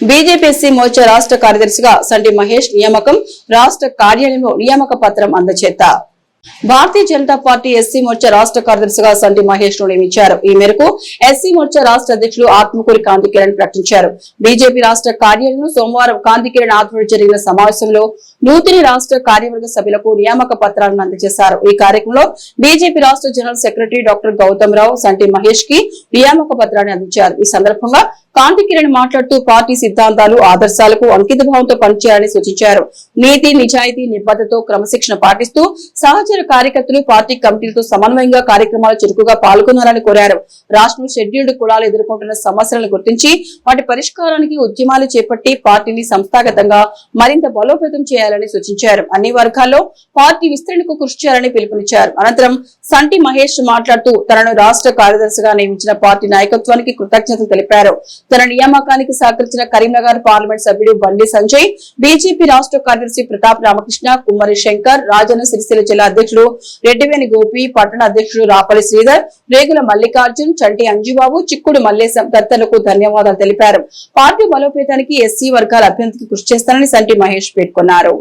BJP SC Morcha రాష్ట్ర కార్యదర్శిగా సంటి మహేష్ నియామకం. రాష్ట్ర కార్యాలయంలో నియామక పత్రం అందజేత. భారతీయ జనతా పార్టీ ఎస్సీ మోర్చా రాష్ట్ర కార్యదర్శిగా సంటి మహేష్ ను నియమించారు. ఈ మేరకు ఎస్సీ మోర్చా రాష్ట్ర అధ్యక్షులు ఆత్మకూరి కాంతికిరణ్ ప్రకటించారు. బీజేపీ రాష్ట్ర కార్యాలయంలో సోమవారం కాంతికిరణ్ ఆధ్వర్యంలో జరిగిన సమావేశంలో నూతన రాష్ట్ర కార్యవర్గ సభ్యులకు నియామక పత్రాలను అందజేశారు. ఈ కార్యక్రమంలో బీజేపీ రాష్ట్ర జనరల్ సెక్రటరీ డాక్టర్ గౌతమ్ రావు సంటి మహేష్ కి నియామక పత్రాన్ని అందించారు. ఈ సందర్భంగా కాంతికిరణ్ మాట్లాడుతూ పార్టీ సిద్ధాంతాలు ఆదర్శాలకు అంకిత భావంతో పనిచేయాలని సూచించారు. నీతి నిజాయితీ నిబద్ధతతో క్రమశిక్షణ పాటిస్తూ సహచర కార్యకర్తలు పార్టీ కమిటీలతో సమన్వయంగా కార్యక్రమాలు చురుకుగా పాల్గొనాలని కోరారు. రాష్ట్రం షెడ్యూల్డ్ కులాలు ఎదుర్కొంటున్న సమస్యలను గుర్తించి వాటి పరిష్కారానికి ఉద్యమాలు చేపట్టి పార్టీని సంస్థాగతంగా మరింత బలోపేతం చేయాలని సూచించారు. అన్ని వర్గాల్లో పార్టీ విస్తరణకు కృషి చేయాలని పిలుపునిచ్చారు. అనంతరం సంటి మహేష్ మాట్లాడుతూ తనను రాష్ట్ర కార్యదర్శిగా నియమించిన పార్టీ నాయకత్వానికి కృతజ్ఞతలు తెలిపారు. తన నియామకానికి సహకరించిన కరీంనగర్ పార్లమెంట్ సభ్యుడు బండి సంజయ్, బీజేపీ రాష్ట్ర కార్యదర్శి ప్రతాప్ రామకృష్ణ, కుమ్మరి శంకర్, రాజన్న సిరిసిల్ల జిల్లా అధ్యక్షుడు రెడ్డివేణి గోపి, పట్టణ అధ్యక్షుడు రాపల్లి శ్రీధర్, రేగుల మల్లికార్జున్, చంటి అంజుబాబు, చిక్కుడు మల్లేశం తదితరులకు ధన్యవాదాలు తెలిపారు. పార్టీ బలోపేతానికి ఎస్సీ వర్గాల అభ్యంతరికి కృషి చేస్తానని సంటి మహేష్ పేర్కొన్నారు.